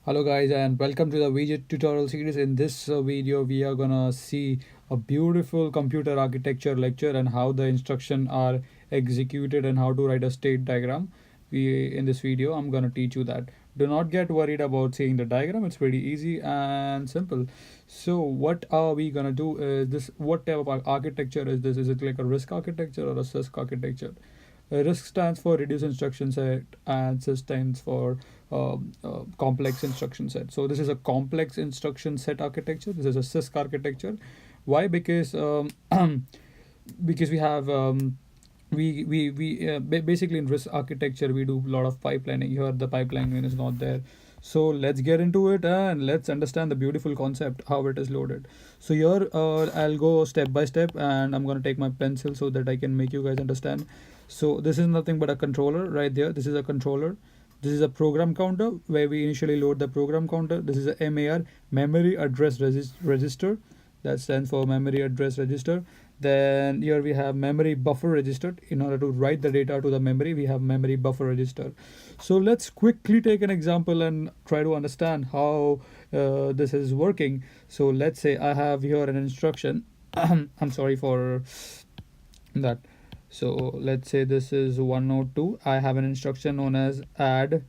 Hello guys and welcome to the video tutorial series. In this video we are gonna see a beautiful computer architecture lecture and how the instructions are executed and how to write a state diagram. In this video I'm gonna teach you that. Do not get worried about seeing the diagram, it's pretty easy and simple. So what are we gonna do is this, what type of architecture is this? Is it like a RISC architecture or a CISC architecture? RISC stands for reduced instruction set and CISC stands for complex instruction set. So this is a complex instruction set architecture. This is a CISC architecture. Why? Because because we have basically in RISC architecture we do a lot of pipelining. Here the pipelining is not there. So let's get into it and let's understand the beautiful concept how it is loaded. So here I'll go step by step and I'm gonna take my pencil so that I can make you guys understand. So this is nothing but a controller right there. This is a controller. This is a program counter where we initially load the program counter. This is a MAR, memory address register. That stands for memory address register. Then here we have memory buffer register. In order to write the data to the memory, we have memory buffer register. So let's quickly take an example and try to understand how this is working. So let's say I have here an instruction. I'm sorry for that. So let's say this is 102. I have an instruction known as add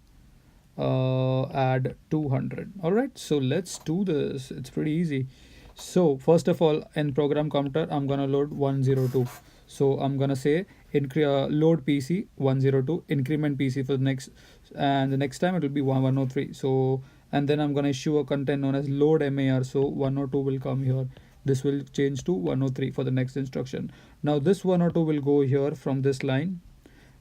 200. All right, so let's do this. It's pretty easy. So first of all, in program counter I'm gonna load 102. So I'm gonna say load PC 102, increment PC for the next, and the next time it will be 103. So and then I'm gonna issue a content known as load MAR. So 102 will come here. This will change to 103 for the next instruction. Now this 102 will go here from this line.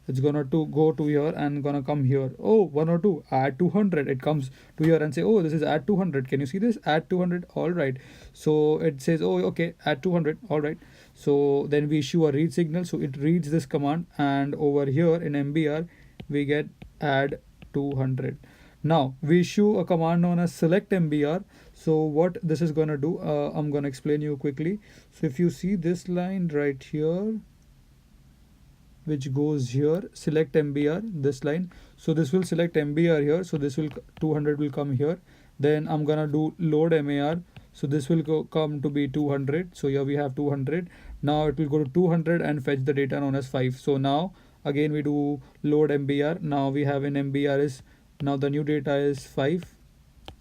It's gonna to go to here and gonna come here. Oh, 102 add 200. It comes to here and say, oh, this is add 200. Can you see this? Add 200. All right. So it says, oh, okay, add 200. All right. So then we issue a read signal. So it reads this command, and over here in MBR we get add 200. Now we issue a command known as select MBR. So what this is gonna do, I'm gonna explain you quickly. So if you see this line right here, which goes here, select MBR, this line. So this will select MBR here. So this will 200 will come here. Then I'm gonna do load MAR. So this will come to be 200. So here we have 200. Now it will go to 200 and fetch the data known as 5. So now again we do load MBR. Now we have in MBR is, now the new data is 5.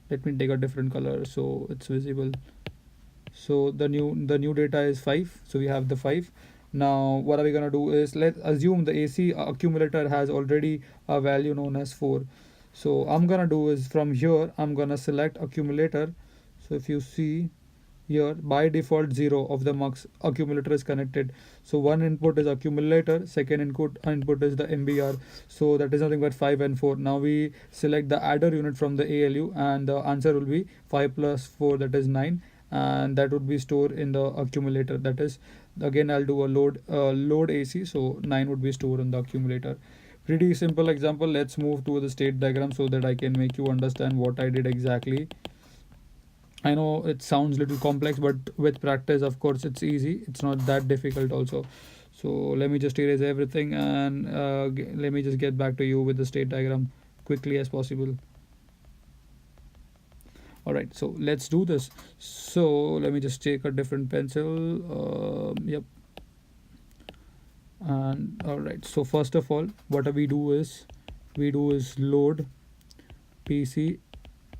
Let me take a different color so it's visible. So the new data is 5. So we have the 5. Now what are we gonna do is, let's assume the AC accumulator has already a value known as 4. So I'm gonna do is, from here I'm gonna select accumulator. So if you see here, by default 0 of the mux accumulator is connected. So one input is accumulator, second input is the MBR. So that is nothing but 5 and 4. Now we select the adder unit from the ALU and the answer will be 5 plus 4, that is 9, and that would be stored in the accumulator. That is, again I'll do a load AC. So 9 would be stored in the accumulator. Pretty simple example. Let's move to the state diagram so that I can make you understand what I did exactly. I know it sounds a little complex, but with practice, of course, it's easy. It's not that difficult also. So let me just erase everything and let me just get back to you with the state diagram quickly as possible. All right, so let's do this. So let me just take a different pencil. Yep. And all right, so first of all, what we do is load PC,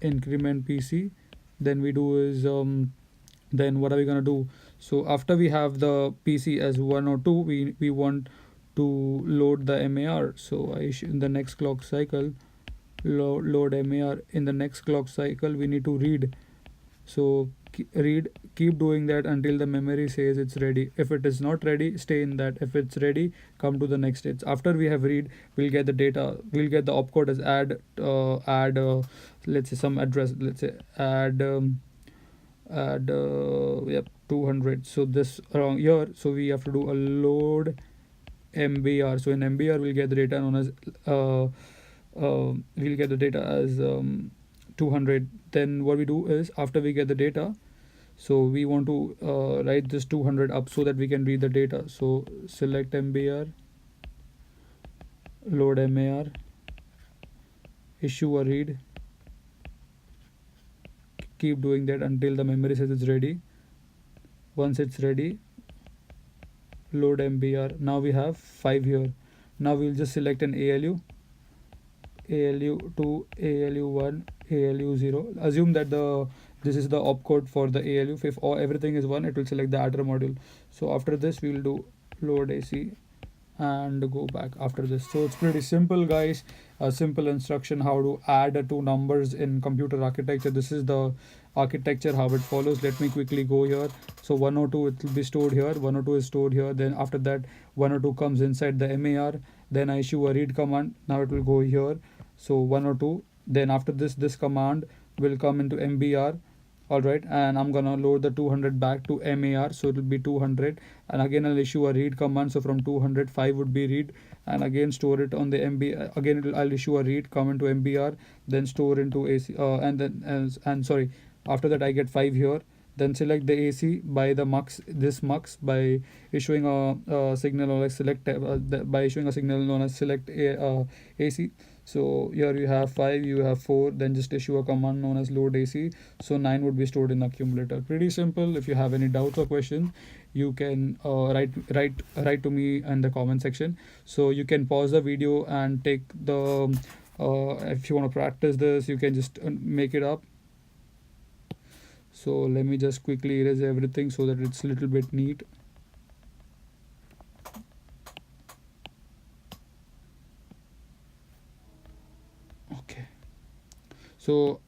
increment PC. Then we do is then what are we gonna do? So after we have the PC as 102, we want to load the MAR. So in the next clock cycle, load MAR. In the next clock cycle we need to read. So keep doing that until the memory says it's ready. If it is not ready, stay in that. If it's ready, come to the next stage. After we have read, we'll get the data, we'll get the opcode as add let's say some address, let's say add yep, 200. So this around here, so we have to do a load MBR. So in MBR we'll get the data known as we'll get the data as 200. Then what we do is, after we get the data, so we want to write this 200 up so that we can read the data. So select MBR, load MAR, issue a read. keep doing that until the memory says it's ready. Once it's ready, load MBR. Now we have 5 here. Now we'll just select an ALU, ALU2, ALU1, ALU0. Assume that this is the opcode for the ALU. If all everything is 1, it will select the adder module. So after this, we will do load AC and go back after this. So it's pretty simple, guys. A simple instruction how to add two numbers in computer architecture. This is the architecture how it follows. Let me quickly go here. So 102, it will be stored here, 102 is stored here, then after that 102 comes inside the MAR, then I issue a read command. Now it will go here. So 102, then after this command will come into MBR. Alright, and I'm gonna load the 200 back to MAR, so it will be 200, and again I'll issue a read command. So from 205 would be read, and again store it on the MB. Again I'll issue a read command to MBR, then store into AC, and then and sorry, after that I get 5 here. Then select the AC by the mux, this mux, by issuing a signal known as select, by issuing a signal known as select AC. So here you have 5, you have 4, then just issue a command known as load AC. So 9 would be stored in accumulator. Pretty simple. If you have any doubts or questions, you can write to me in the comment section. So you can pause the video and take the if you want to practice this, you can just make it up. So let me just quickly erase everything so that it's a little bit neat. Okay, so